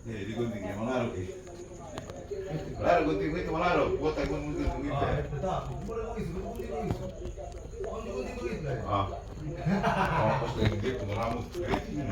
di gunting yang malaro malaro gunting itu malaro buat aku gunting itu ah oh pas lagi gitu rambut keriting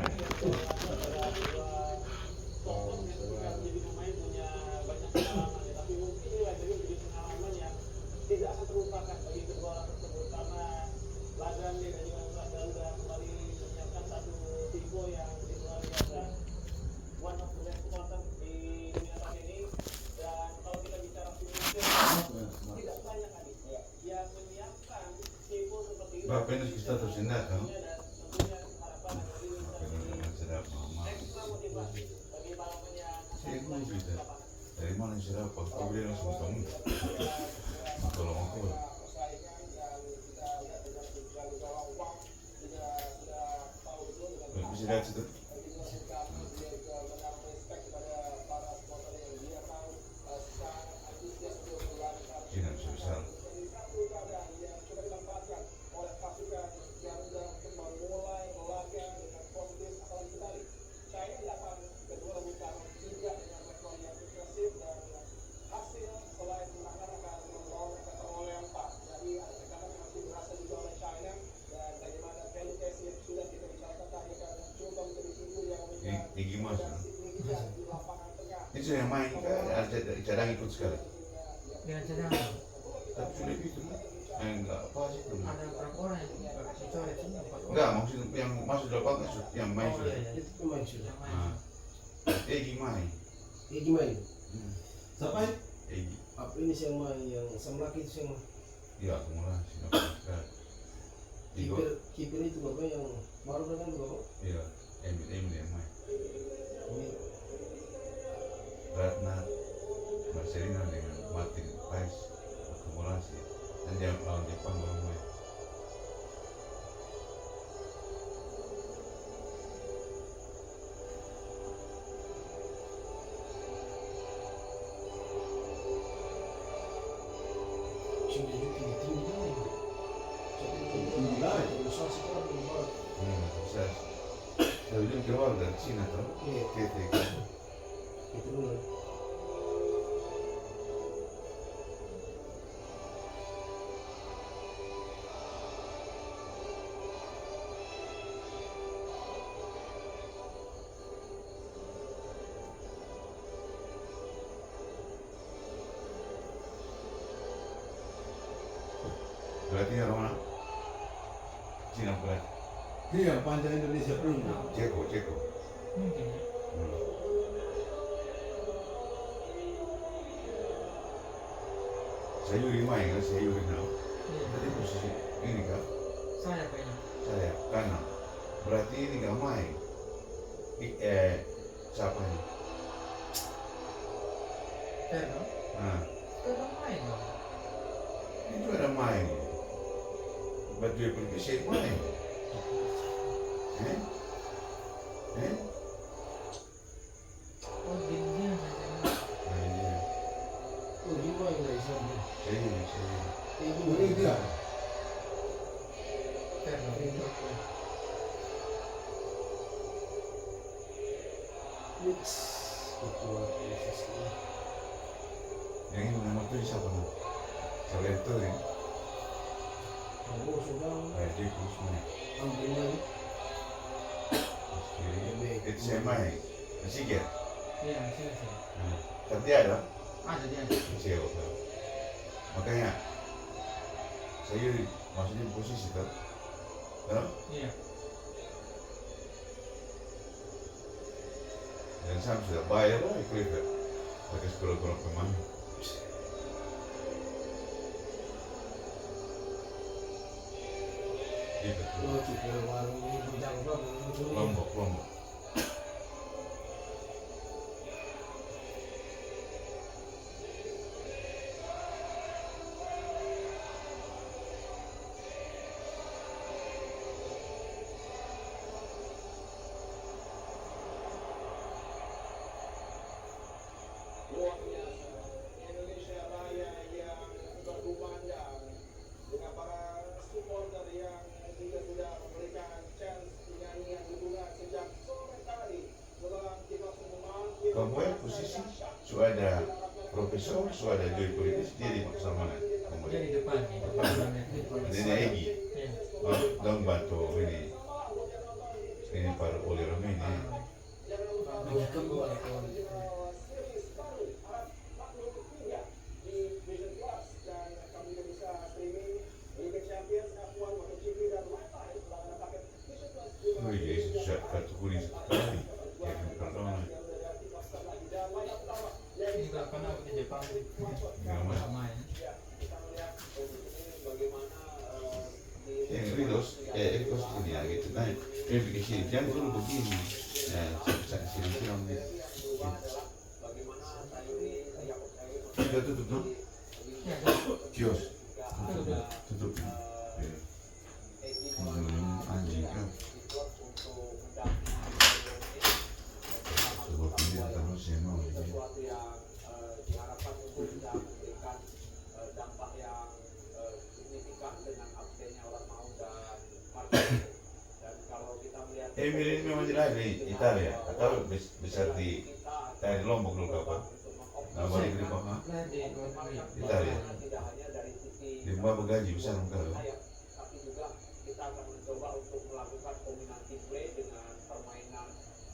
Bapak ini kita terus indah kan? Sedap mama. Saya bisa. Dari mana sedap? Aku beli langsung kamu. Tolong aku. Bisa lihat situ. Jangan susah. Tinggi mas, itu yang main ada cadang ikut sekali. Dengan cadangan. Tapi sudah itu, enggak apa sih belum. Ada berapa orang yang dicoret sini? Enggak, maksud yang masuk lapangan yang main sudah. Itu pemain sudah. Egi main. Egi main. Siapa ya? Egi. Apa ini sih yang main yang sama laki itu yang Iya, akumulasi. Sekali. kiper itu bapak yang baru datang bapak. Iya, Emil yang main. Ini Ratna, Marcelina dengan Martin Pais akumulasi. Dan dia lawan Jepang baru main. sudah juga tinggi kali. Tinggi kali. Besar sekali barat. Sukses. Saya bilang keluar dari Cina tuh. Iya. Titik. Itu dulu. Berarti orang mana? Cina berat. Iya, panjang Indonesia belum. Ceko. Mungkin ya. Sayur main kan, sayur now. Iya. Tadi posisi ini kan, Saya kayaknya. saya kanan. Berarti ini nggak main. Siapa ini? Terno. Nah, Terno main dong. itu ada main. Batu yang pergi main. Oh, dia saja. Nah, iya. Oh, dia main dari sana. Sayur. Egi Boleh main. dia. Terno. Mix. Itu biasa sekali. Yang ini nama tuh siapa nih? Salento ya. Kamu sudah Dia kurus main. ambil main. Itu saya main. Masih get. Iya, sih. Tapi ada. Ada dia. Kecewa. Makanya saya maksudnya posisi kan. Iya. Dan saya sudah bayar lah itu ya. Pakai sekolah-sekolah pemain. Gitu. Oh, kiper baru ini berjangka begitu. Lombok. Luar biasa Indonesia Raya yang berkumandang dengan para supporter yang juga sudah memberikan chance penyanyian dukungan sejak sore tadi setelah kita semua Samuel posisi sudah ada profesor, sudah ada joy politis, dia di pasar mana? Dia di depan. Ini Egi, Iya. dong bantu ini para oleh Romain ini. Bagi kamu ada kawan. Oh iya, sudah kategori sekali. Ya, pertama. Ini kalau pernah di Jepang Gimana? sama ya. Yang Ridos ini ya gitu kan. Dia bikin sini, jangan dulu begini. Saya silang dia. Sudah tutup dong. Ya, Kios. betul. Tutup. Anjing kan. Coba pilih terus ya mau. Sesuatu yang diharapkan untuk bisa memberikan dampak yang signifikan dengan absennya orang mau dan marketing. Dan kalau kita melihat Emil ini memang tidak di Italia atau besar di Lombok dulu kapan? Nah balik di Papua. Nah, di luar negeri. Italia. tidak hanya dari sisi Di bawah gaji besar enggak? tapi juga kita akan mencoba untuk melakukan kombinasi play dengan permainan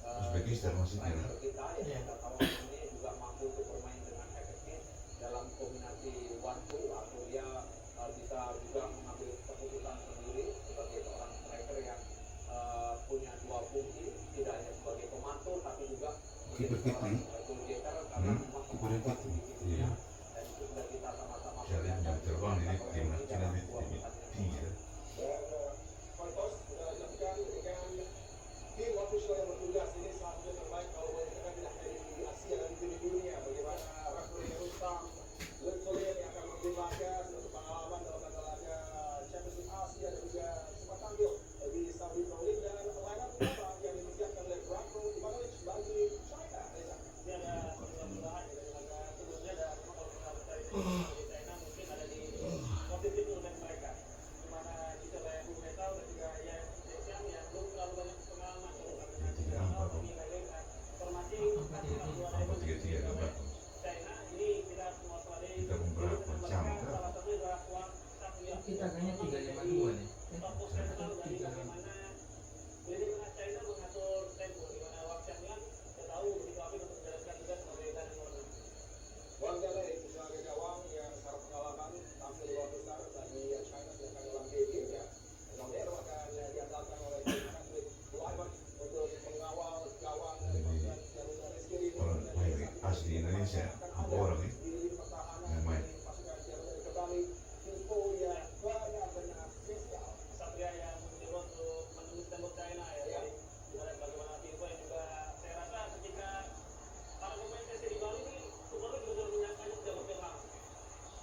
Uzbekistan maksudnya. striker kita yang kita tahu ini juga mampu untuk bermain dengan efektif dalam kombinasi one two atau dia bisa juga mengambil keputusan sendiri sebagai seorang striker yang punya dua fungsi, tidak hanya sebagai pemantul tapi juga Kiper sebagai seorang Kitty. goalgetter karena memang Kiper kemampuan Kitty. individunya Iya. dan itu sudah kita sama-sama Jalan jam terbang ini timnas Cina ini tinggi ya. tim official yang bertugas ini satu terbaik kalau boleh kita tidak hanya di Asia dan di dunia. Bagaimana referee Rustam Lutsolin yang akan memperlihatkan satu pengalaman dalam laga Championship Asia dan juga sempat tampil di Saudi Pro League dan lineup utama yang disiapkan oleh Branko Ivanovic bagi China. Ini ada perubahan dari laga sebelumnya dan memang kalau kita mencari China mungkin ada di positif untuk mereka. Di mana kita layak metal dan juga yang belum terlalu banyak pengalaman Apa tiga kabar? Kita beberapa jam kan? Kita kayaknya 352 nih. Atau 352. Warga lain sebagai gawang yang secara pengalaman tampil luar besar bagi China sedangkan dalam game-nya Romero akan diandalkan oleh Patrick Kluivert untuk mengawal gawang dan Rizky Orang main asli Indonesia, apa orang ini? di lini pertahanan Yang main. pasukan Jerman kembali info yang benar-benar spesial. Satria yang mencoba untuk menembus tembok China ya. Di mana bagaimana info yang juga saya rasa ketika para pemain TC di Bali ini supporter juga sudah menyangkanya sudah bergerak.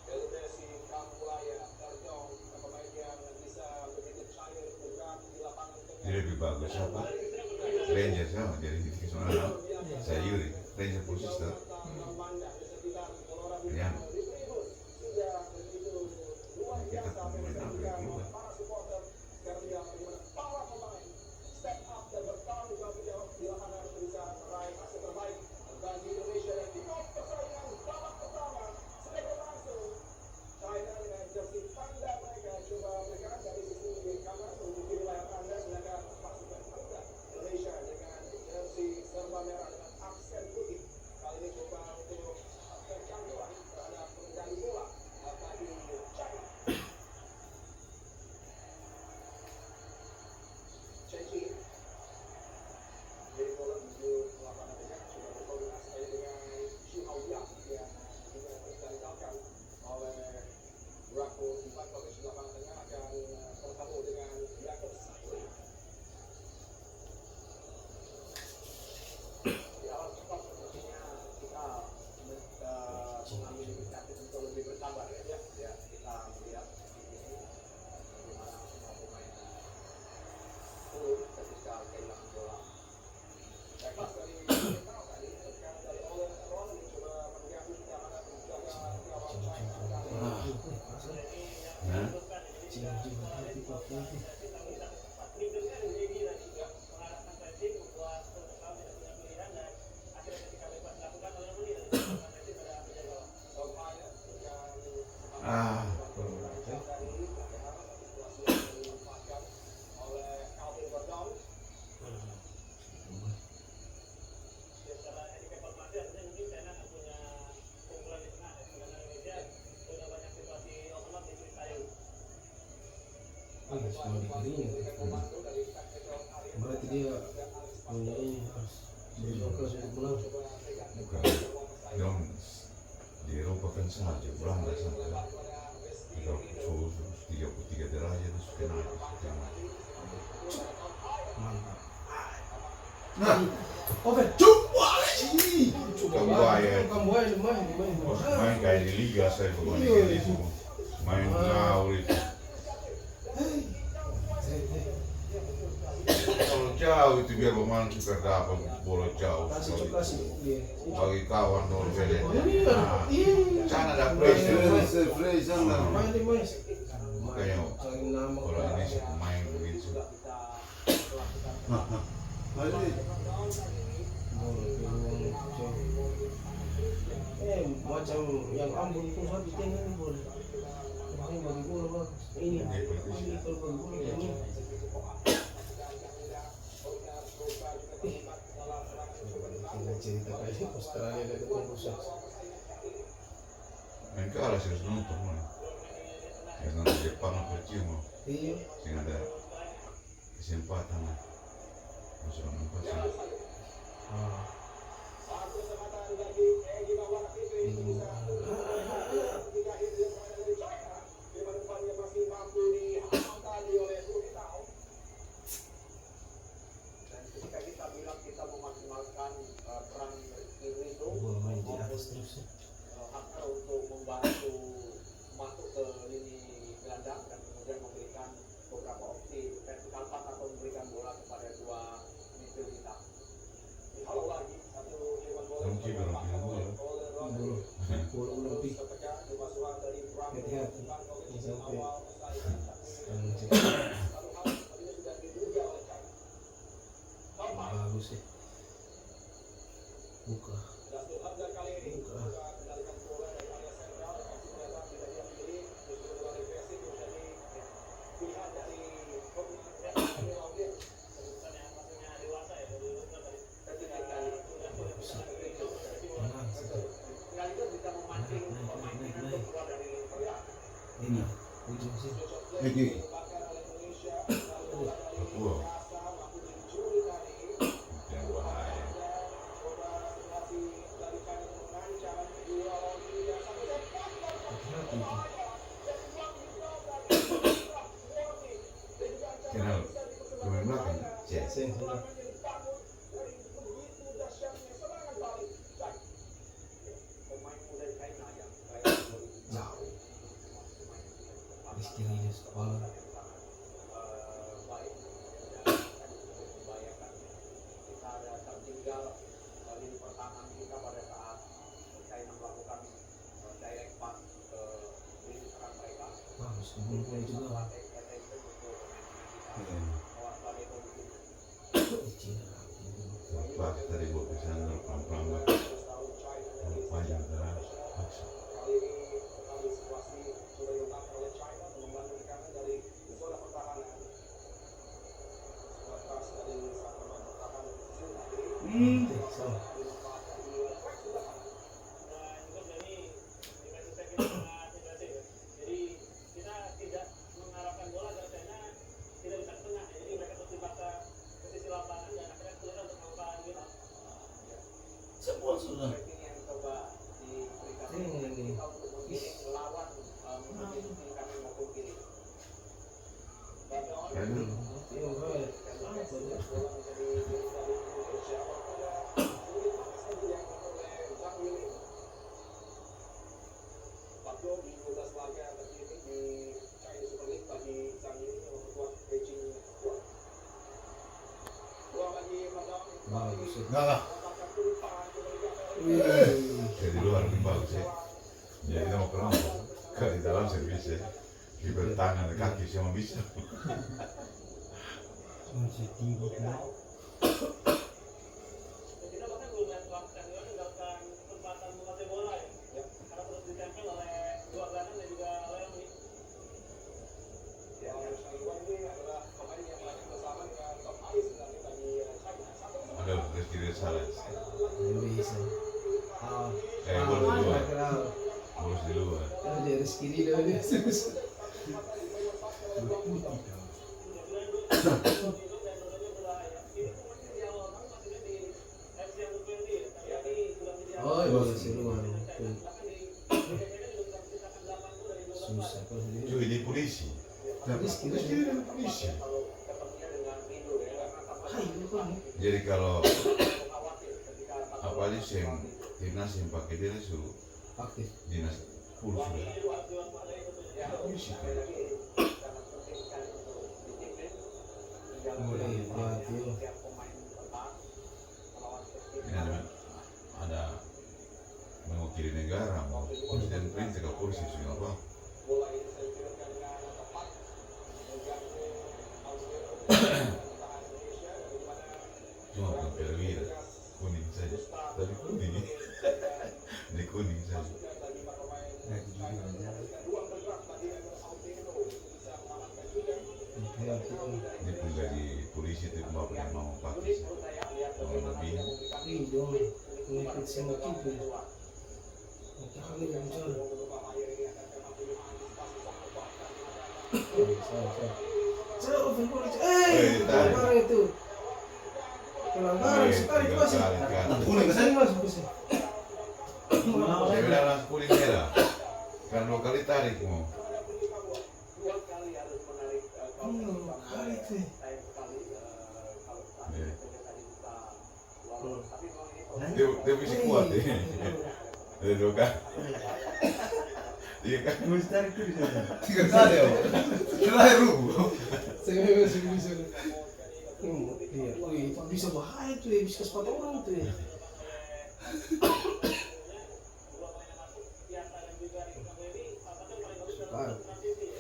Elbesi Kampulaya Terjong pemain yang bisa begitu cair bergerak di lapangan tengah. Dia lebih bagus apa? Ranger sama jadi di sana. Saya Yuri, Ranger posisi tuh. Riano. Kita pemain apa yang keluar? Indonesia dengan jersey serba merah dengan aksen putih. Kali ini mau dikering. Berarti dia punya ini harus berjongkos untuk menang. Bukan. Dong di Eropa kan saja Belanda sampai 33 derajat itu suka naik. Mantap. Nah, oke, coba sih. Kambuaya. Kambuaya lumayan. Main kayak di liga saya pokoknya Iya, gitu. Main ngawur itu. Kalau jauh itu biar pemain suka dapat bola jauh. Kasih dia. Bagi kawan Norwegia. Iya. Sana ada Fresh, pressure. sana. Main di mas. Makanya Cari nama. kalau ini sih pemain begitu. Mari. Macam yang ambon pun satu tengah ini boleh. Ini bagi bola bagus. Ini kalau bagi bola ini. Cerita kayak Australia ada pusat. Main kalah sih harus nonton lah. Yang nonton Jepang apa Cina. Iya. Sehingga ada kesempatan lah. Masuk empat sih. Bola main di atas terus. Untuk membantu masuk ke lini gelandang dan kemudian memberikan beberapa opsi vertikal pass atau memberikan bola kepada dua midfield kita. Kalau lagi satu lewat bola Kamu kiper orang bilang bola. Bola lebih. sepecah di masukan dari Hati-hati. Sampai. Bagus sih. Buka. Ini ujung sih. Lagi. Papua. Yang bahaya. Hati-hati itu. Kenal pemain belakang. Cek. Sen sudah. Jauh. Rizky Rides kepala. Bagus, kebun juga. Cina. Pas tadi gua kesana pelan-pelan. Panjang terus. Paksa. Salah. Semua sudah. Ini. Kan Bagus. Enggak lah. dari luar lebih bagus ya. Jadi kita mau kelompok. Kalau di dalam saya bisa. Kiper tangan kaki semua bisa. Masih tinggi kan? Aduh, Rizky dia salah. Bisa. Bolos di luar. Kenal. Bolos di luar. Kan dia Rizky Rides dia. Oh, bagus sih luar. Susah kalau dia. Cuy di polisi. Rizky, Terus dia dari polisi. Hai, lu kan. Jadi kalau apa aja sih yang timnas yang pakai dia suruh Aktif. dinas full sudah. Polisi kan. Mulai hati-hati loh. Ini ada mewakili negara mau presiden perintah ke polisi sudah apa? Cuma bukan perwira kuning saja, tapi kuning ini kuning saja. Hati-hati loh. Ini pun gaji polisi itu cuma punya mau pakai mau lebih. Ih, dong. Ngikut sama kita. Oke, kali yang bicara. Saya open polisi. Pelanggaran itu. Pelanggaran sekali itu masih. Kuning ke Saya sana. masuk ke sini. Saya bilang langsung kuning merah. Kan 2 kali tarik mau. Kali itu. Dia bisa kuat ya. Ada 2 kali. 3 kali. Harus tarik tuh di sana. 3 kali ya. Terakhir lu. Saya masih bisa. Iya, itu bisa bahaya tuh ya, bisa ke sepatu orang tuh ya.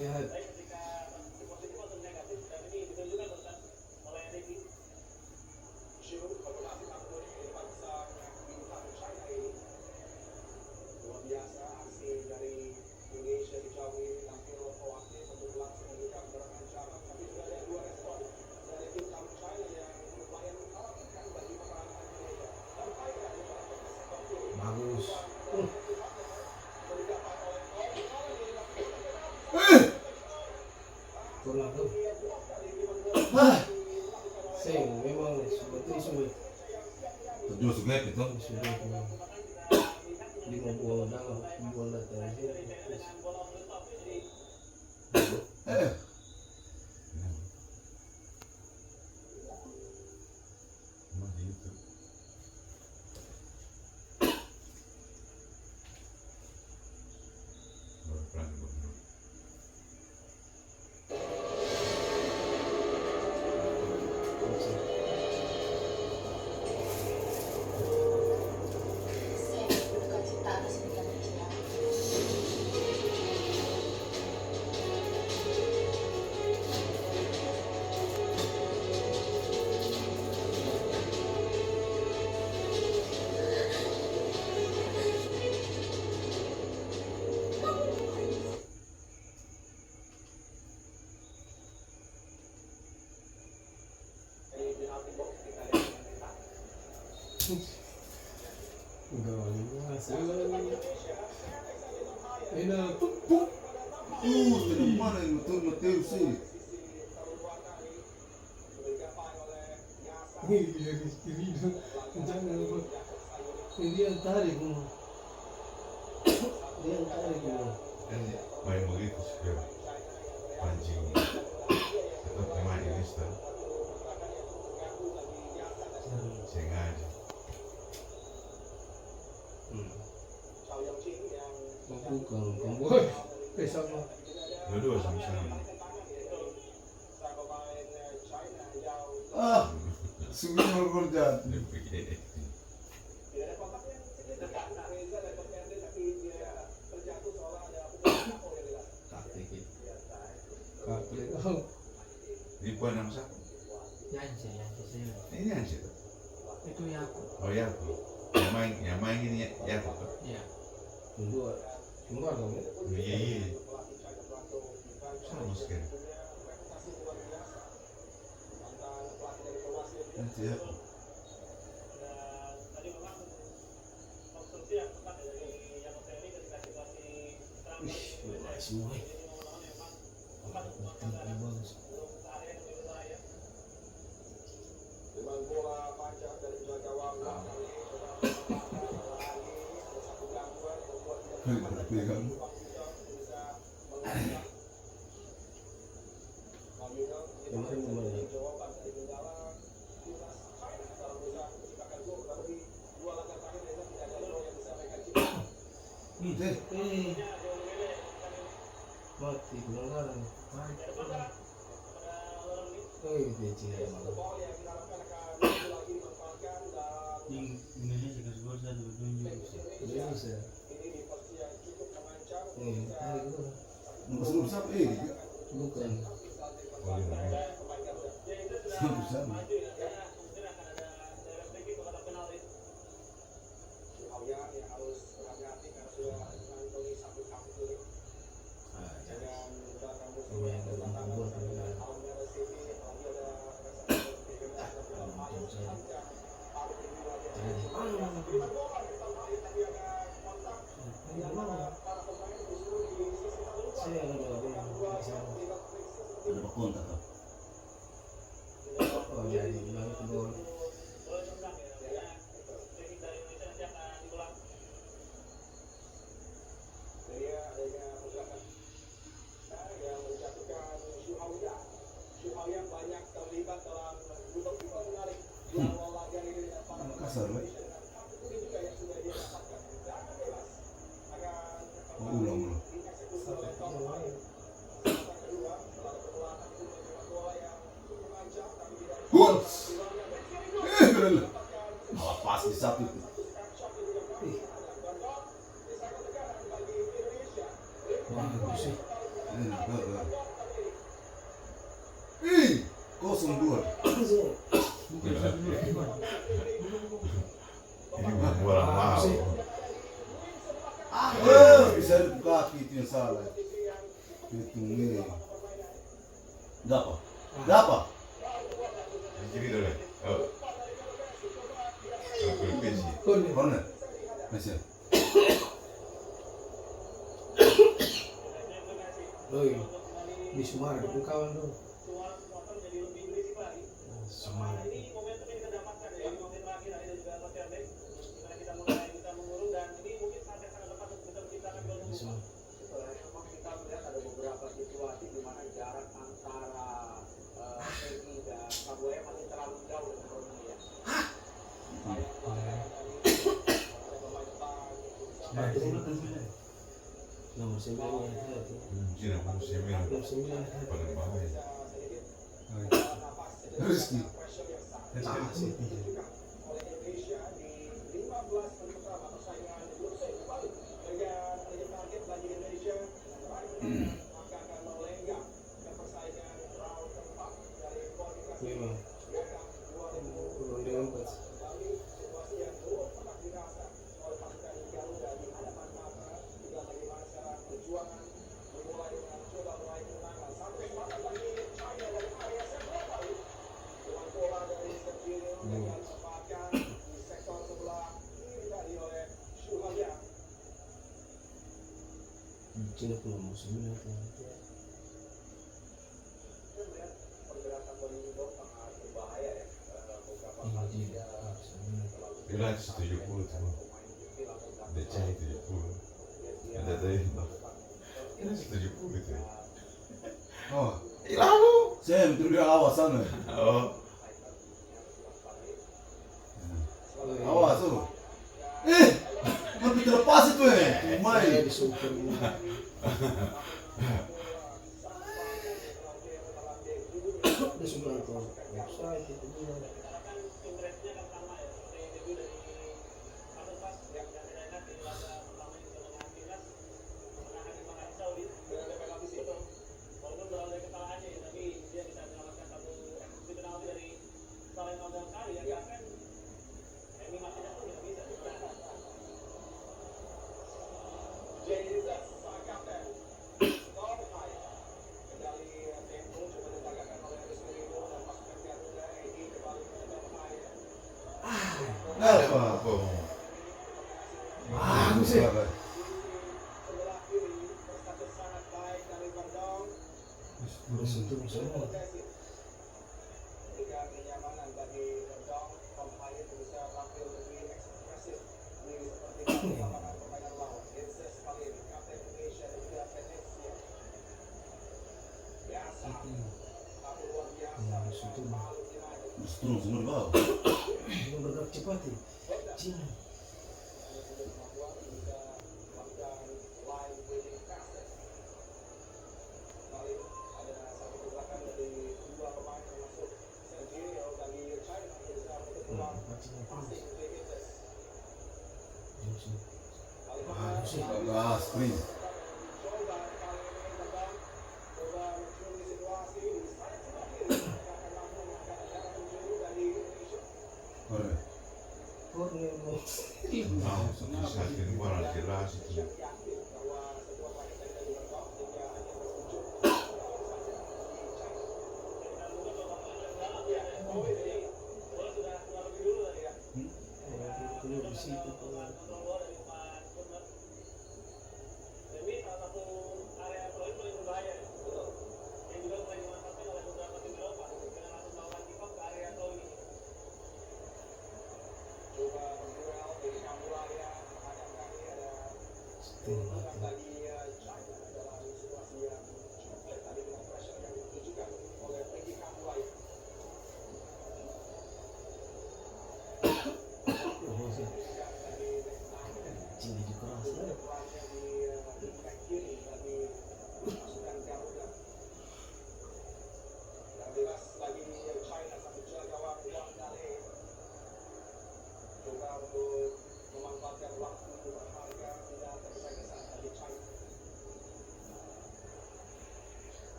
Lihat. Bagus. Kurang tuh. Sing, memang seperti sulit. Tujuh sungai itu. Sulit memang. Dia mau bola dari sini. Emang gitu. Baru pelan dulu. Ini Tidak mana yang betul betul sih. dia jangan lupa. Dia tarik mau. Dia tarik mau. Kan main begitu sih pancing. Tetap memang ini sih. Sengaja. Bukan, boy. Sama. Dua-dua sama-sama. Ah, sungguh bekerja. Ini bukan nama siapa? Yancy saya. Ini yang siapa? Itu Yaku. Oh ya, yang main ini ya, Iya. Dua. Cuma dong. iya. Sama sekali. Nanti ya. Semua. Dengan bola panjang dari penjaga gawang Pegang. Kemarin gimana? Mati pelanggaran. DC Indonesia kasih gol satu tunjuk. Indonesia. Bersama Bukan. Bersama. Ada kontak kan? Oh jadi balik ke gol. Kasar lah. Ulang. Gol. Keren. Malah pas di satu itu. Bagus sih. Ih, 0-2. Ini bukan orang mau. Bisa kaki itu yang salah. Itu nih. Dapat. Dapat. Jadi dulu. Oh. Berpesi. Corner. Masih. Oi. Di Sumar ada kawan tuh. Sumar. Nomor 9 hati-hati. Cina musim ini Nomor 9 pada bawah ya. Rizky. Memang. Ronde 4. Cina punya musim ini kan. Bila 70 tuh. Decai 70. Ada tadi. Ini 70 itu. Oh, Lalu. saya betul dia awas sana. Oh. Awas tuh. Tapi terlepas itu Saya main. disupport ini. Di sebelah tuh. Website itu dia. Apa? Bagus sih. Bersentuh semua. Turun semua di bawah. Yang bergerak cepat ya. Cing. Ah, sprint. Corre. Nah, sakit bukan jelas itu.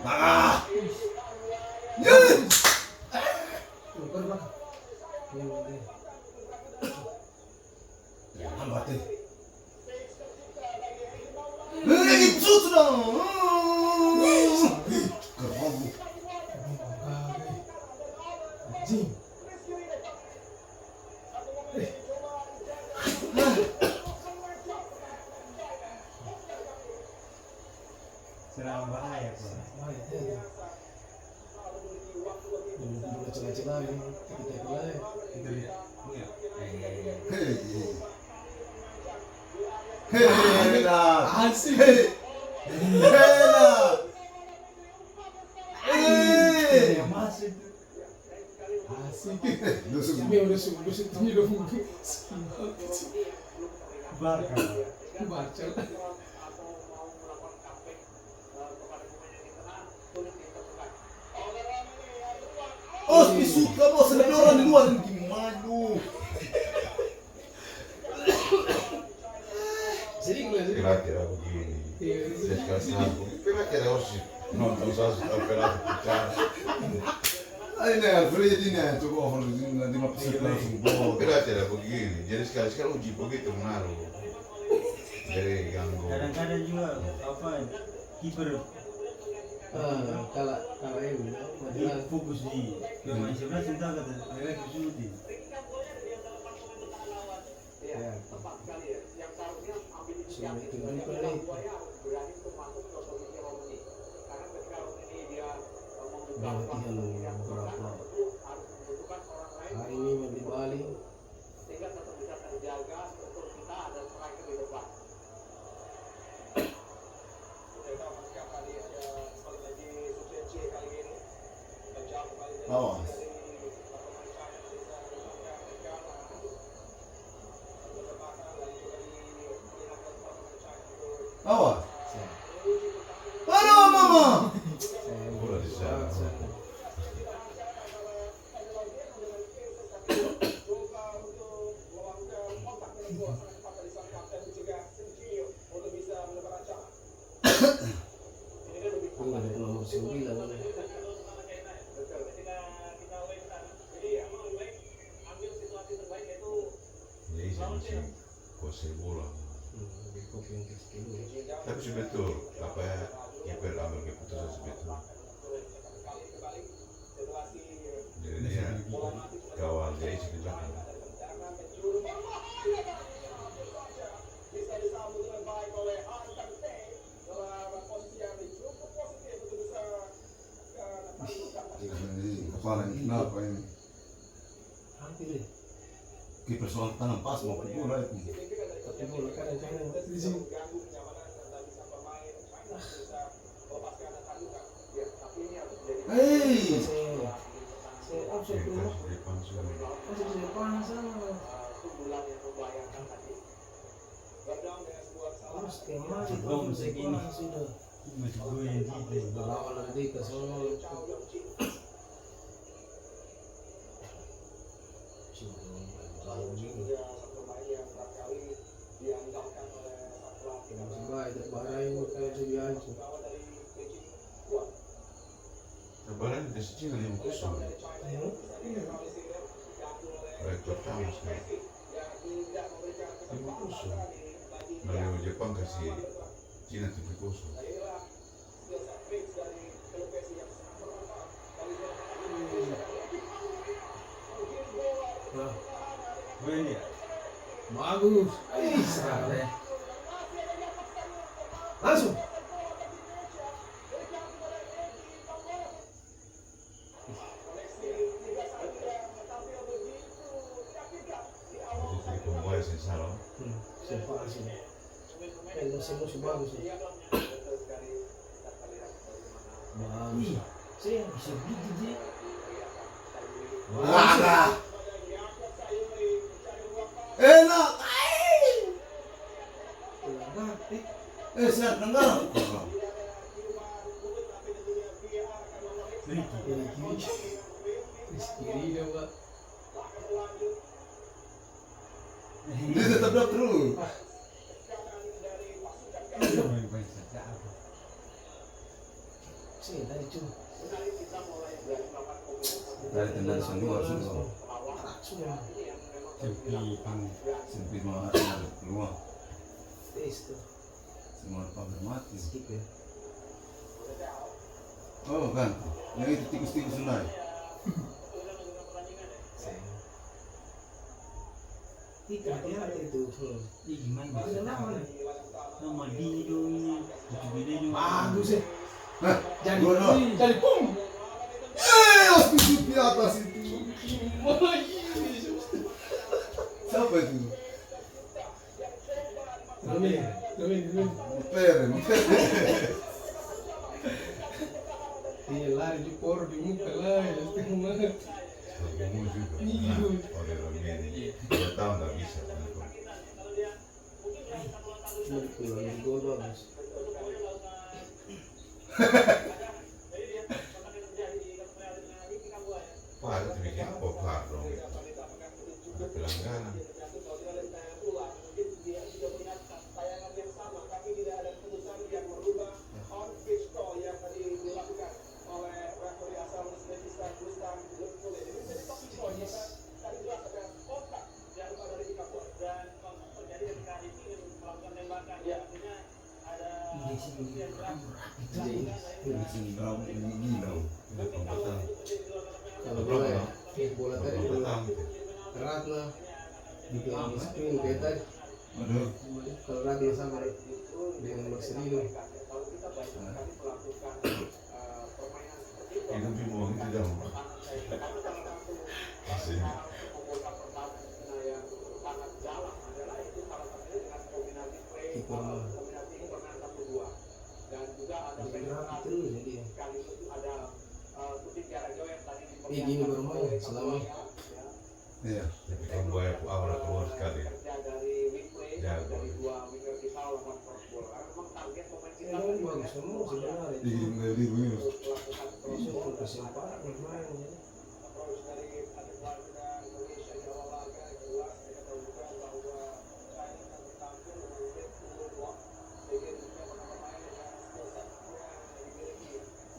Ah! Hambat deh. Itu sudah. Kerobu. Cing. Serang bahaya Pak. Celah-celah ini kita mulai. Kita lihat. Hela. Asik. Hela. Yang masih itu. Asik. Nusuk. Ini udah sungguh ini udah Barca. baca. Oh, suka bos, ada orang di luar gimana? Sering lah. Kira-kira begini. Saya sekarang sanggup. Kira-kira harus nonton satu operasi pecah. Ini Alfred ini coba over di map langsung bol. Kira-kira begini. Jadi sekali-sekali uji begitu menaruh. Jadi ganggu. Kadang-kadang juga apa kiper Kalau ini dia fokus di pemain sebelah entah kata mereka kesulitan. ya. Sudah itu pelit. Latihan berapa? Hari ini mau di Bali. Awas. Awas. Aduh mama. Bola di sana. Ada nomor 9. Jadi saya kuasai bola. Kopi yang ke-10. Tapi sebetul apa ya kiper ambil keputusan sebetul. Jadi dia kawal dia isi ke belakang. Ini kepala ini kenapa ini? Hampir deh. Kiper soal tangan pas mau ke bola itu. Tapi bola kadang-kadang di sini. Hei, Saya offset Kita dulu. di depan sudah. Masih di depan sana. Terus kemana itu? Belum segini. Sudah. Masih goyang gitu. Lawan nanti ke sana. Baik, barang kayak jadi hancur. Lebaran di sini 5-0. Rekor tamu sekali. 5-0. Lalu Jepang kasih Cina 7-0. Nah, Goyang ya. bagus. Salah. Langsung. Jadi pembuat sih salah. Siapa sih? Kalau semua sih bagus. Bagus. Saya bisa begitu dia. wah, enak. Siap dengar. Kiri dia Pak. Dia tetap drop terus. Saya tadi cuma. Dari tendang semua semua. Sudah. Sempit mah keluar. Tes tuh. Semua pabrik mati. Skip ya. Oh kan, yang itu tikus-tikus sungai. Itu hati-hati itu. Ih, gimana Ada bisa lawan. nama dia dong. Itu beda dong. Bagus ya. Hah, Jadi dua. jadi pum. Hospital di atas itu. Siapa itu? Amin. Pere. Iya lari di por di muka lah ya setengah mati. Ngomong juga. Nah, oleh Romeni. Dia tahu nggak bisa. Cuma dipulangin gol bagus. Pak, itu bikin apa Pak dong? Ada pelanggaran. Di sini berapa ini gila. Kalau bola ya, bola tadi Berapa bola tahun itu? Ratna di screen kayak tadi. Aduh. Kalau Ratna sama dengan Marcelino. Itu dibuang itu dong. Asli. Kiper mah. Jadi rapi terus jadi. Gini baru main selama. Iya. Tapi pembuat awal keluar sekali. Jago. Ini bagus semua sebenarnya. Di minus. Itu kesempatan bermain ya.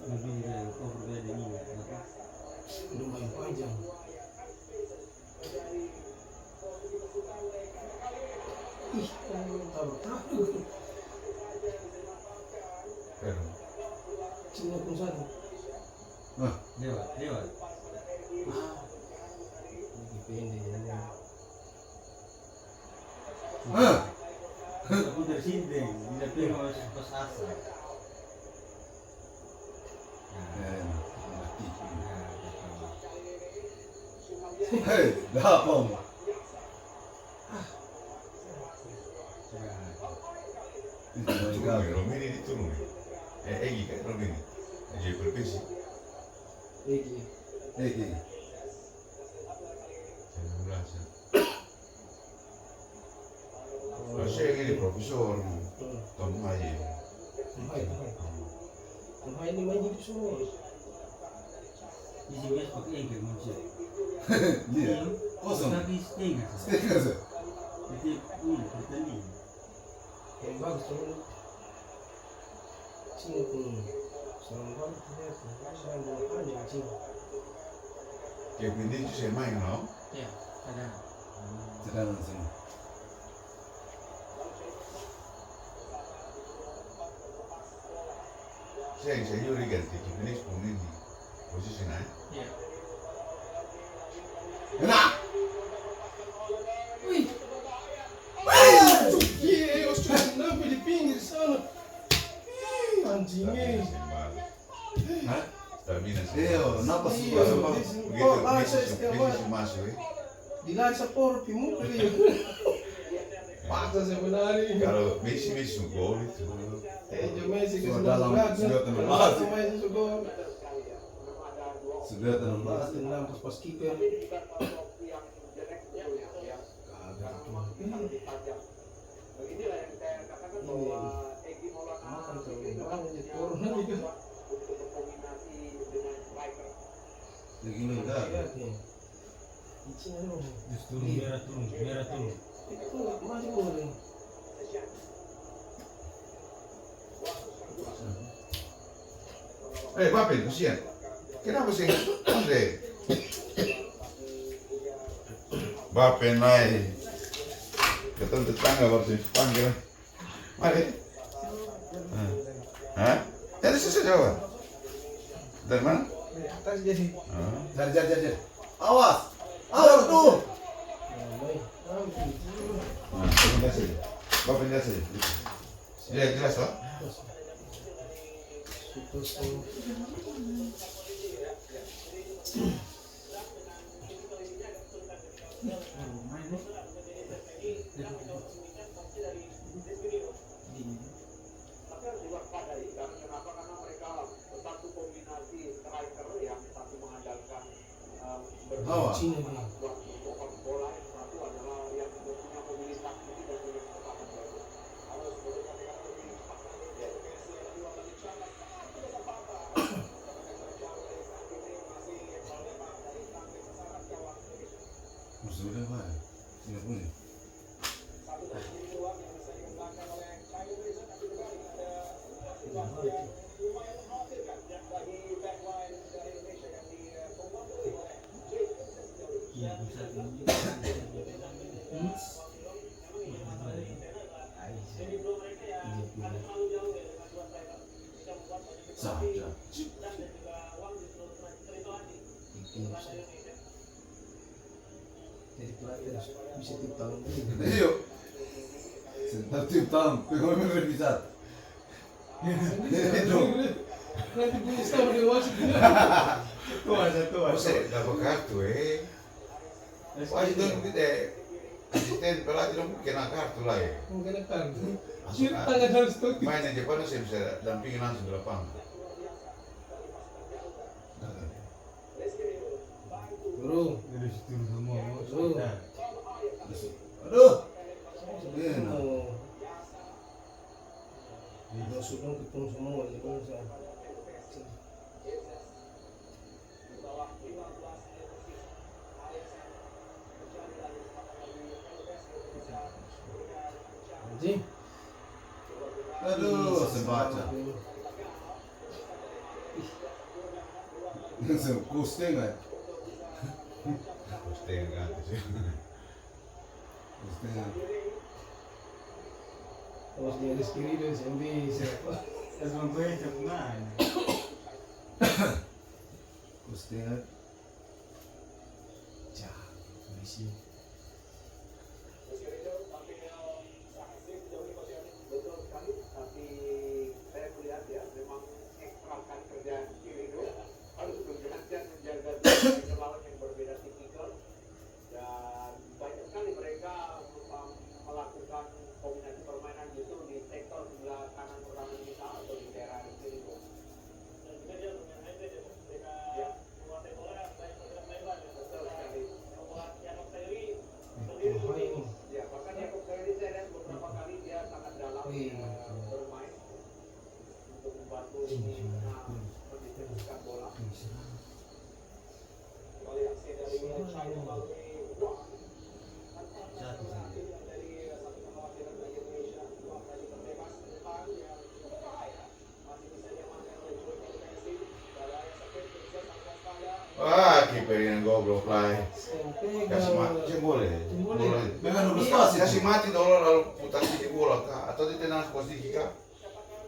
Berbeda ini. Lumayan panjang. Ih, tahu. Kan Cuma pun satu. Lewat. Lebih pendek ya. Aku dari sini, tidak perlu pas asal. Mati. Hei, dapong. Romini diturun. Egi kan Romini. Aja berpesi. Iki. Eh. Jangan merasa. Saya ini profesor. Kamu aja. Mahal ni main hidup semua. Di sini pakai yang ke manusia. Iya. Kosong. Tapi setengah. Setengah sih. Jadi bertanding. Yang bagus tu. Cina pun. Sambal ternyata. Sambal panjang Cina. Kayak ini saya main, no? Ya, ada. Sedang semua. Saya juga ganti. Kayak ini sepuluh ini. Posisi naik. Ya. Enak. Wih. Iya, Oscar kenapa di pinggir sana? Anjingnya. Hah? Stamina sih. Iya, kenapa sih? Iya, Kenapa? Begitu masuk, Dilasa por pimu kali. Paksa sebenarnya. kalau Messi gol itu. Messi ke Sudah dalam, sudah tenang. Messi ke gol. Sudah 16. Tenang pas kiper. Inilah yang saya katakan bahwa Egy Maulana Makan kalau jadi corona gitu. untuk berkombinasi dengan striker. Begini dah. Di Cina dong. Justru merah turun. Itu masih boleh. Bapak, kasihan. Kenapa sih? Andre. Bapak naik. Ketemu tetangga waktu panggil. Mari. Hah? Jadi saya jawab. Dari mana? Dari atas jadi. Jar. Awas. Awas tuh. Pindah saja. Bapak pindah saja. Ya jelas toh? Tapi harus diwaspadai kenapa? Karena mereka satu kombinasi striker yang satu mengandalkan Cina nih. bola, yang satu adalah yang punya mobilitas tinggi dan punya kecepatan bagus. Harus berkali-kali lebih Sudah pak. Sudah boleh. Iya, bisa tinggi. Saja. Jadi pelatih bisa timpang. Ayo. Tertib tam. Pengen revisar. Nanti gue sama dia wasit. Oh, saya dapat kartu Wah, itu kita asisten pelatih dong kena kartu lah ya. Mungkin akan. Kita tangan harus tuh. Main di Jepang saya bisa dampingin langsung di lapangan. Bro. Dari situ semua. Bro. Aduh. Enak. Udah sudah ketemu semua di bangsa. Anjing. Aduh, sebaca. Kusting kan? Kusting kan sih. Kusting. Terus dia di kiri dia sambil siapa? Langsung gue cepat. Kusting kan? Cah, Messi. betul sekali, tapi saya melihat ya memang ekstrakan kerjaan kiri itu harus bergantian menjaga dua lawan yang berbeda tipikal Wah, kiper yang goblok lah. Kasih mati, Pegang. boleh. Boleh. Pegang 12 wasit. Kasih mati dulu lalu putar sedikit bola kah? Atau di tengah posisi kah?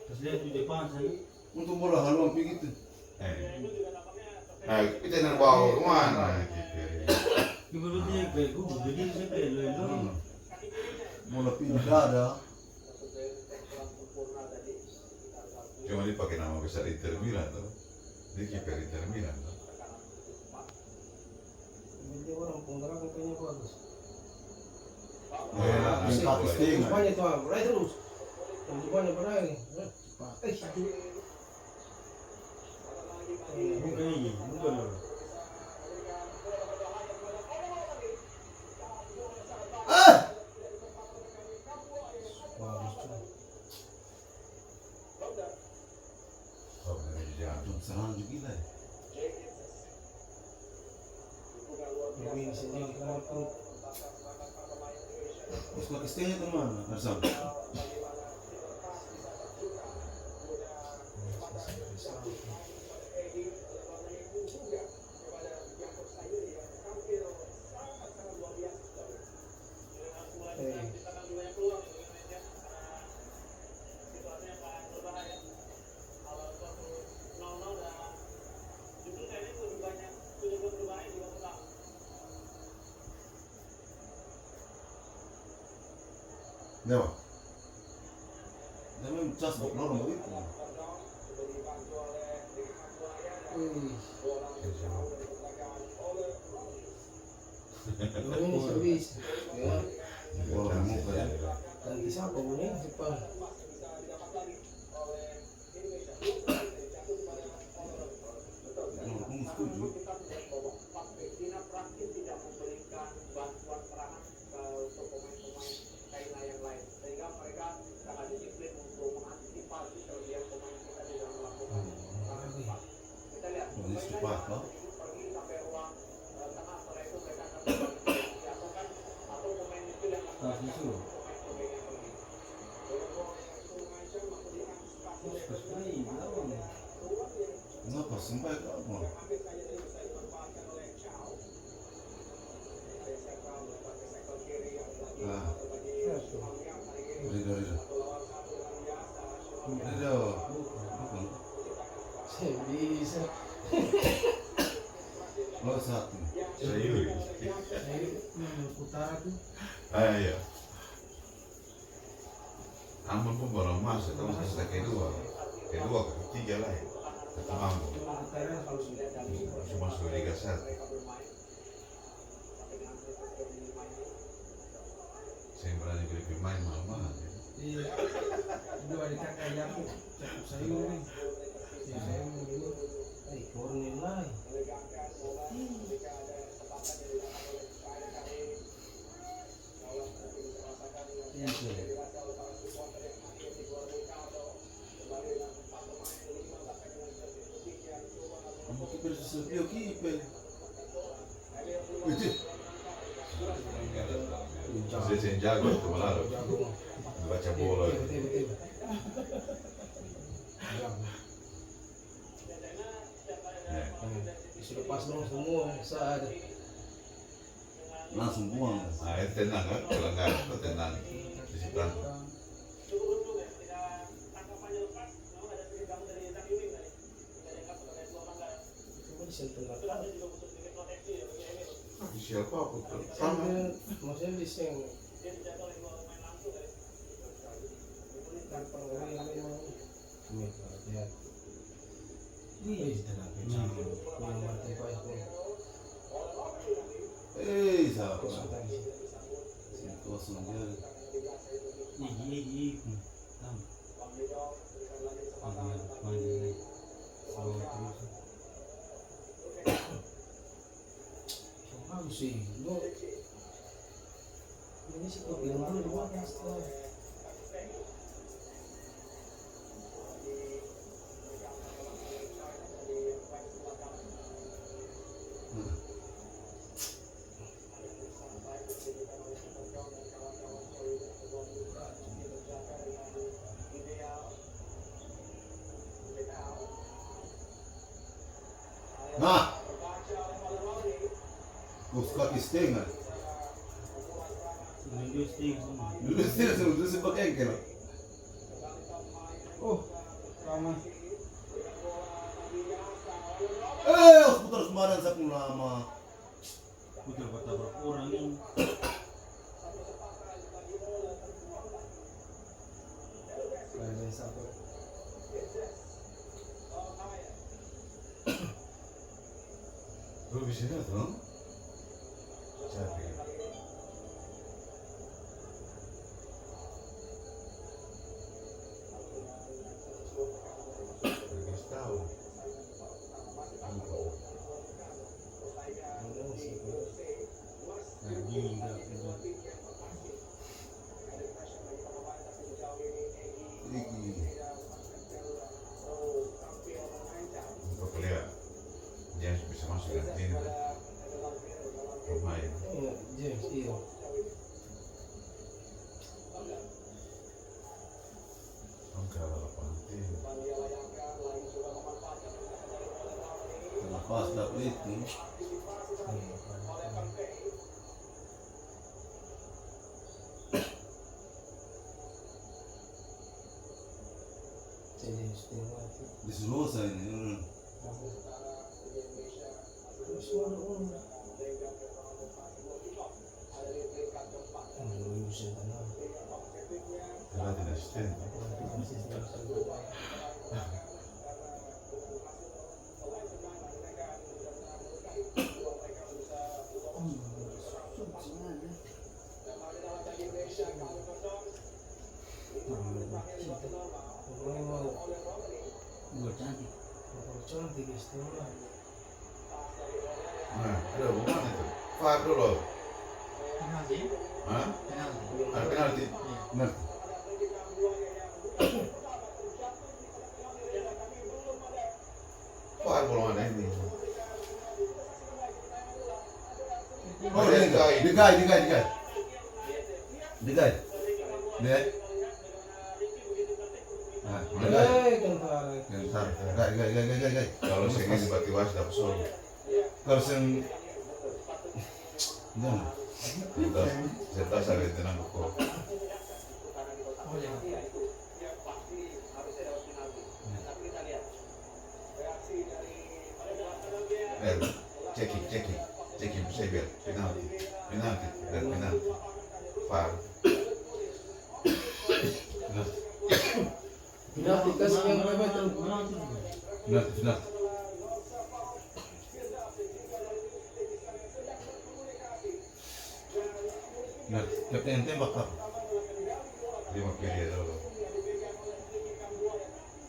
Terus lihat di depan sana. Untuk bola haluan begitu. Nah, kita yang bawa kemana kiper? Ibu dia kayak gue jadi saya kayak lo. Bola pindah dada. Cuma dipakai nama besar Inter Milan tuh. Dia kiper Inter Milan tuh. Dia orang penggerak kayaknya bagus. Yang kaki setengah. Banyak tuh, mulai terus. Yang banyak berani. Itu. Bukan ini, bukan lo. Oh, benar jangan. Jangan serang juga lah. Ini sendiri kamar perut. Terus kaki setengah itu mana? Arsal. Dewa. Dia memang cas bok lorong begitu. Ini servis. Ya. Bola muka ya. Ganti siapa ini? Jepang. Setuju. Ini cepat loh. Kasih suruh. Kenapa sampai ke apa? Ah, Rido. Bukan. Bisa. Oh, satu. Serius. Utara tuh. Ah iya. Ambon pun baru masuk, tapi masih kedua, ketiga lah ya. Ketemu Ambon. Utara harus Cuma masuk Liga 1. Saya berani beli pemain mahal-mahal. iya. Dua di kakak jamu. Cakap sayur nih. Saya mau ini. Kornel lah. Kamu kiper sesuatu kiper. Itu. Saya jago itu malah baca bola. Betul. Sudah pas dong semua. Saat Langsung buang. Nah, itu tenang kan? Kalau nggak itu tenang di seberang. Siapa aku sama? Maksudnya bisa yang Siapa? Kosong dia. Igi. bagus sih. Ini sih kok bilang dulu di bawah setelah. Nah, Os kaki setengah. Dua setengah semua. Dulu setengah semua, dulu sepakai engkel. Oh, sama. Harus putar sembarangan sa kung lama. Putar kata berapa orang ini. Kaya satu. Lu bisa lihat dong? Capek. Begitu tahu. Lagi enggak. Iki. Untuk lihat dia bisa masuk ganti lumayan. Iya, James, iya. Angka 8 Lepas dapet itu. James, dia mati. Disuruh saya ini. Terus mana orang? Bisa tenang. Karena tidak stand. Orang mau Gua cantik. cantik istimewa. Nah, ada bukan itu. Far dulu. Penalti? Hah? Penalti. Ada penalti. Nah, Far belum ada ini. oh digai. Lihat. Nah, digai. Tentara. Gai. Kalau saya tiba-tiba sudah pesol. Kalau sen jangan. Saya tahu saya tenang kok. Checking, saya biar penalti, far. Penalti kasih yang hebat tuh. Benar. Nah, kapten tembak apa? Dia mau pilih dulu.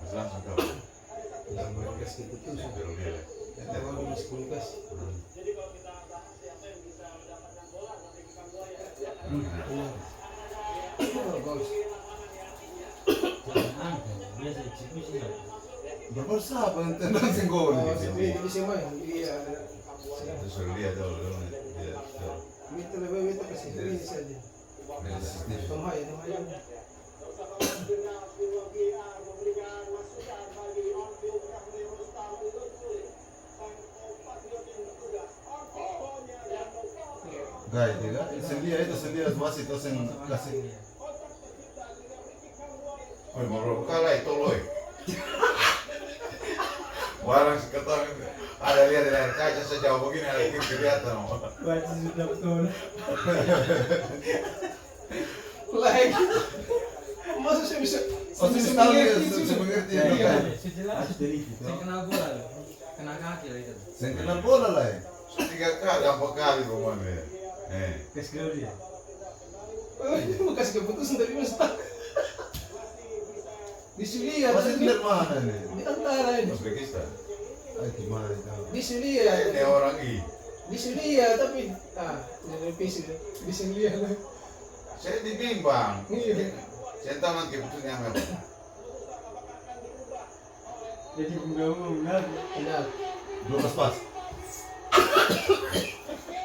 Mas langsung kau. Yang berkas gitu tuh. Saya baru lihat. Kalau di sekolah bagus. Biasa eksekusi lah. Berpersa apa yang tendang sing gol Oh, gitu. ini siapa ya? Iya ada. Terus baru lihat dulu. Dia Itu lebih itu kasih ini saja. Tomai. Gai, tiga. Sendia wasit itu sing kasih. oh, mau kalah itu loh. Barang seketong ada lihat di layar kaca sejauh begini ada yang kelihatan. Baca sudah betul. Lagi. Masa saya bisa mengerti ya. Sejelas dari itu. Saya kenal bola loh. Kena kaki lah itu. Sing kenal bola lah ya. 3 kali, 4 kali kemana? Kesgol dia. mau kasih keputusan dari Ustaz. Di Suria, Wasit dari mana nih? di antara ini. Uzbekistan. Gimana itu? Di Suria, Ini orang I. di Suria tapi televisi di Suria lah. Saya dibimbang. Iya. Saya tahu nanti keputusannya apa. Jadi undang-undang. Kenal. 12 pas.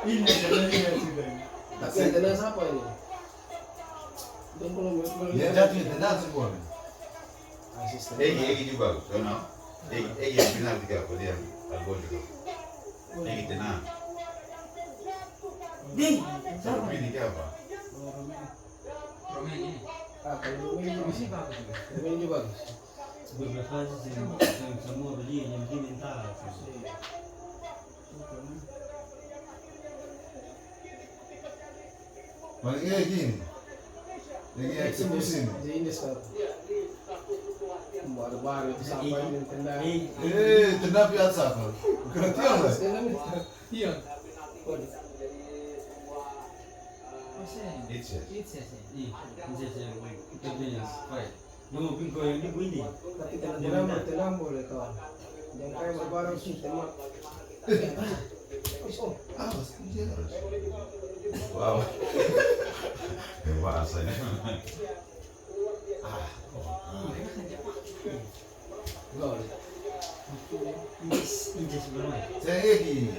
Ini sebenarnya sudah. Tapi yang tenang siapa ini? Dan belum Ya jatuh tendang semua. asisten. Egi juga, sono. Egi yang final 3 apa dia? Gol juga. Egi tenang. Ding. Tapi ini kayak apa? Romain ini. Ah, kalau ini Masih bagus juga. ini juga bagus. Beberapa sih semua beli yang diminta. Paling kayak gini. Ini eksekusi nih. Ini sekarang. Baru-baru itu sampai di tenda. Tenda piazza apa? Keretian lah. Iya. Itu. Itu sih. Ih, ini saya kita beli baik. Nunggu pinggul yang di bunyi. Tapi tenang boleh kawan. Jangan kayak berbareng sih tembak. Oh, Awas, dia harus. Wow. Bahasanya. gol. Ini sebenarnya. Saya kayak gini.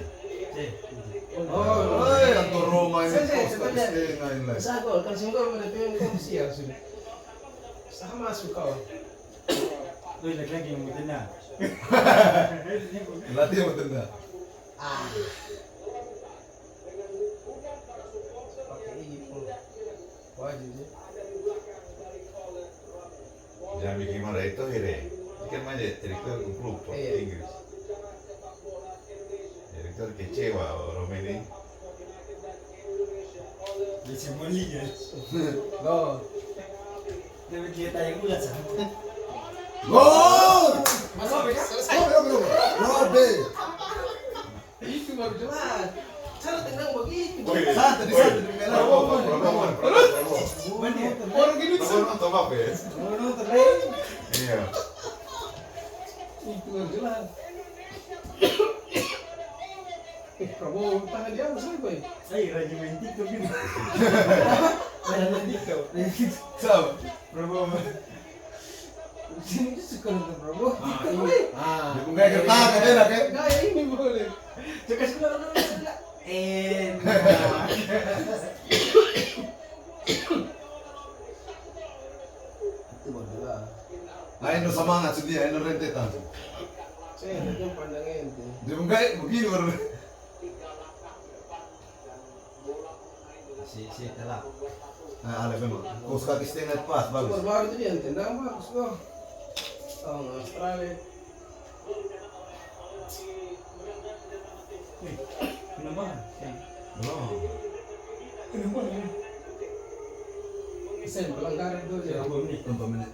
Oh, atau Roma ini Saya kos sebenarnya. setengah ini lah. Bisa gol, kan sih gol pada tuh kan siap sudah. Sama masuk kawan. Tuh lagi yang mau tenang. Latih sama tenda. Pakai ini pun wajib sih. Jangan bikin marah itu here. Ikan aja direktur klub Iya. Inggris. Direktur kecewa orang ini. Bisa beli ya. Gol. Tapi kita yang udah sah. Gol! Masuk ya? Selesai. Robe. Itu baru jelas. Cara tenang begitu. Santai di merah. Orang gitu. Nonton apa ya? Nonton Iya. itu baru jelas. Prabowo tangan dia apa sih boy? Ay, regimen TikTok ini. Tangan TikTok. Sama. Prabowo. Sini tuh suka nonton Prabowo. Dia pun kayak kertas kan enak kan? Gaya ini boleh. Cek sekolah dulu. Itu baru jelas. Ayo semangat sedih, ayo rentetan. Saya ada pandang ente. Dia pun kayak begini baru. Si telah. Nah, ada memang. Kos kaki setengah pas, bagus. Baru itu dia yang tendang bagus kok. Tahun Australia. Kenapa? Belum. Saya pelanggaran itu ya. Berapa menit?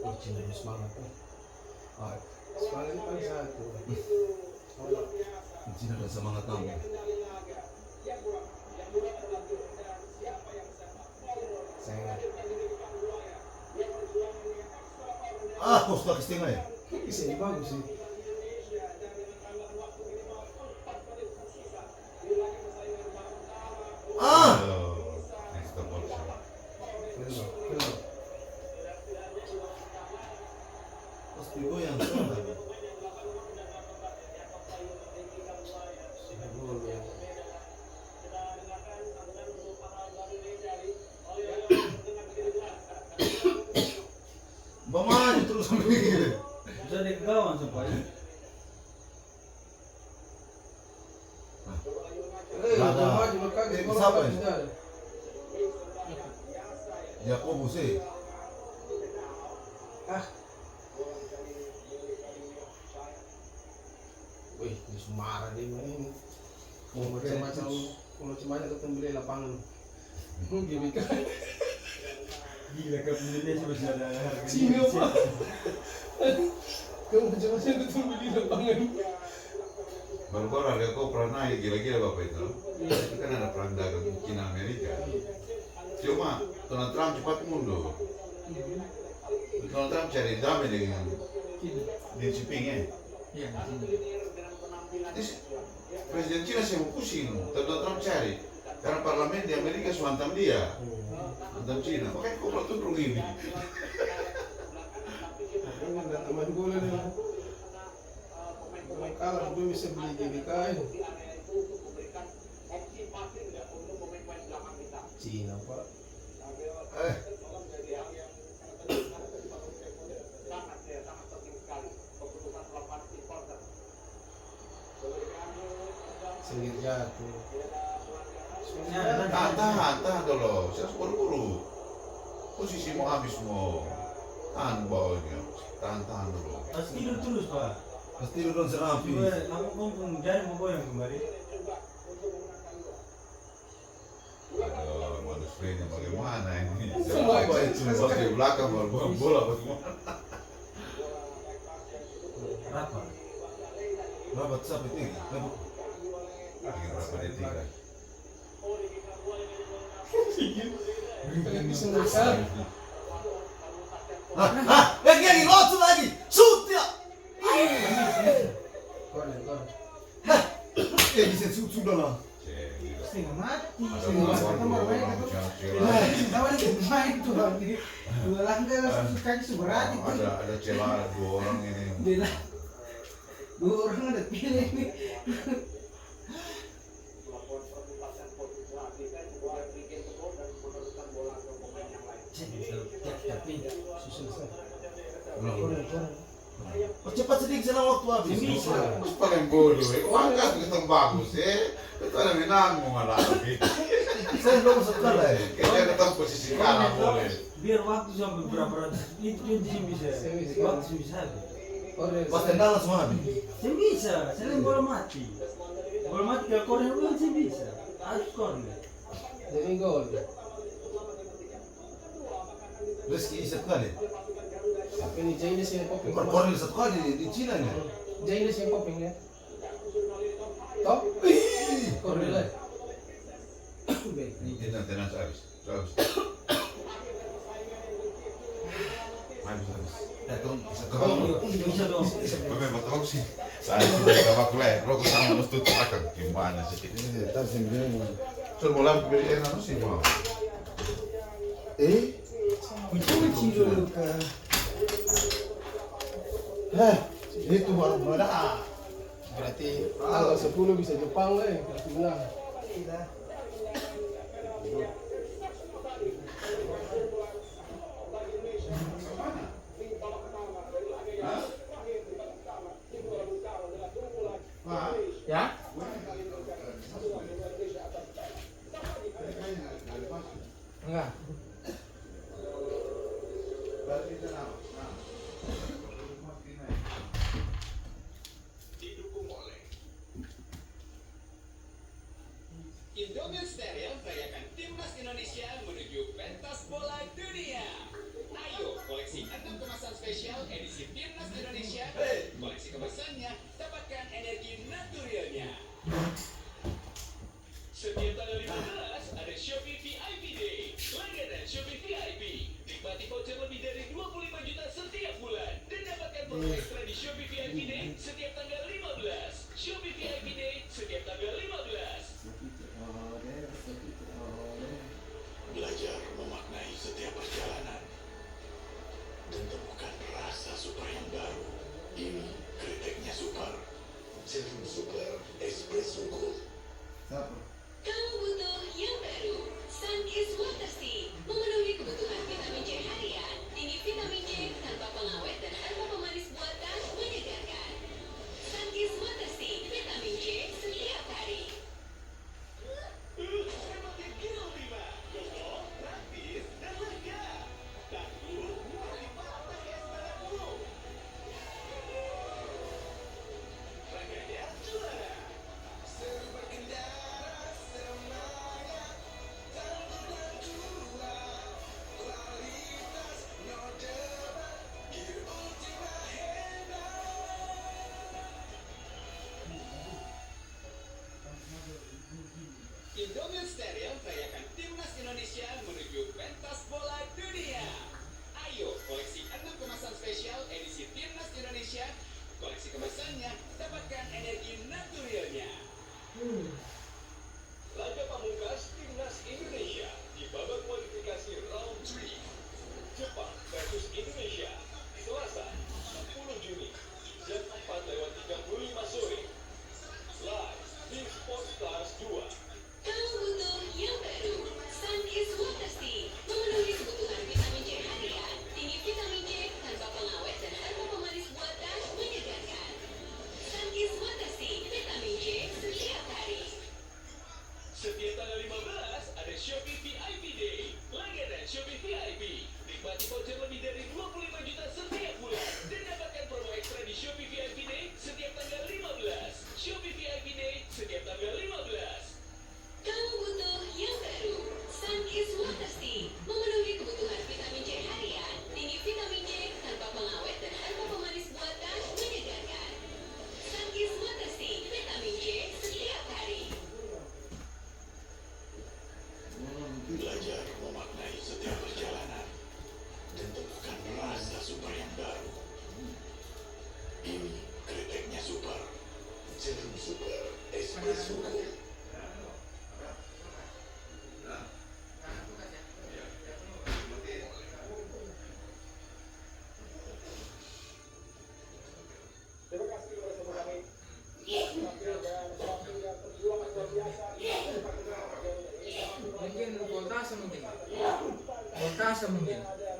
Cuma semangat tuh. Semangat itu paling satu. Cina ada semangat kamu. Saya Kos kaki setengah ya? bisa ini bagus sih. Extra bolsa. Kenapa? Terus digoyang sama. Bamaju terus sampai gini. Bisa dikegawan supaya. Maju berkaki. Siapa ini? Yakobus sih. Wih, di Semarang dia ini. Mau macam-macam ketemu beli lapangan. GBK. Gila ke Indonesia masih ada harga. Cina apa? Kamu macam-macam ketemu beli lapangan. Baru-baru ada kau pernah naik gila-gila bapak itu. Itu kan ada perang dagang China Amerika. Cuma Donald Trump cepat mundur. Donald Trump cari damai dengan Xi Jinping ya. Iya, di sini. Presiden Cina sibuk pusing, Donald Trump cari. Karena parlemen di Amerika suantam dia, hantam Cina. Makanya kau pernah tunduk ini. Ini udah tamat bola nih. Kalau kalah gue bisa beli GBK ini. Cina pak. Sengit jatuh. Tahan dulu. Saya harus buru-buru. Posisi mau habis mau. Tahan bawahnya. Tahan dulu. Harus tidur terus Pak. Pasti lu dong serapi. Aku ngomong jari mau goyang kembali. Aduh, manusianya bagaimana ini? Semua Apa itu? Pas di belakang baru buang bola bagaimana? Berapa? Berapa sampai tinggi? Ini berapa detik kan? Bisa ngasal. Lagi lotu lagi. Shoot ya. Korner. Bisa shoot sudah lah. Setengah mati. Ada orang Dua langkah langsung kaki seberat itu. ada celah 2 orang ini. Beda. 2 orang ada pilih nih. Cepat sedikit senang waktu habis. Bisa. Terus paling bodoh, angkat kita bagus itu ada menangmu malah. Saya belum masuk kalah ya. Kita tetap posisi kalah boleh. Biar waktu sampai berapa ratus itu sih bisa. Waktu sih bisa. Korner. Pas tendang langsung habis. Saya bisa. Saya bola mati. Bola mati kalau corner ulang saya bisa. Harus corner. Jadi gol. Rizky satu kali. Ini Jainis yang popping. Kornel satu kali di Cina nya. Jainis yang popping ya. Top. Korner lah. Tenang habis. Habis. Datang Bisa dong. Memang tahu sih. Saya sudah gak boleh. Rokok sama mesti akan gimana sih? Ini tadi sembilan. Sudah mulai beli enak sih mau. Cuci dulu kan. Itu baru ada. Berarti tanggal 10 bisa Jepang lah. Berarti menang. Ya? Enggak. Indomilk Steril merayakan Timnas Indonesia menuju pentas bola dunia. Ayo koleksi 6 kemasan spesial edisi Timnas Indonesia. Koleksi kemasannya dapatkan energi naturalnya. Setiap tanggal 15 ada Shopee VIP Day. Langganan Shopee VIP. Nikmati voucher lebih dari 25 juta setiap bulan dan dapatkan promo ekstra di Shopee VIP Day setiap tanggal 15. Shopee VIP Day setiap tanggal 15. Belajar memaknai setiap perjalanan dan temukan rasa super yang baru. Ini kriteknya super. Serum Super Espresso Gold. Kamu butuh yang baru. Sunkist Water Stick memenuhi kebutuhan vitamin C harian. Tinggi vitamin C tanpa pengawet dan tanpa pemanis buatan menyegarkan. Sunkist Water Stick, vitamin C setiap hari. Hebatnya Gil Bima. Kokoh, praktis, dan lega. Takut, lipat pakai es batu. Raganya juara. Seru berkendara, Terima kasih kepada saudara kami. Tampil dan suatu yang perjuangan luar biasa. Mungkin voltase mungkin. Voltase mungkin. Ada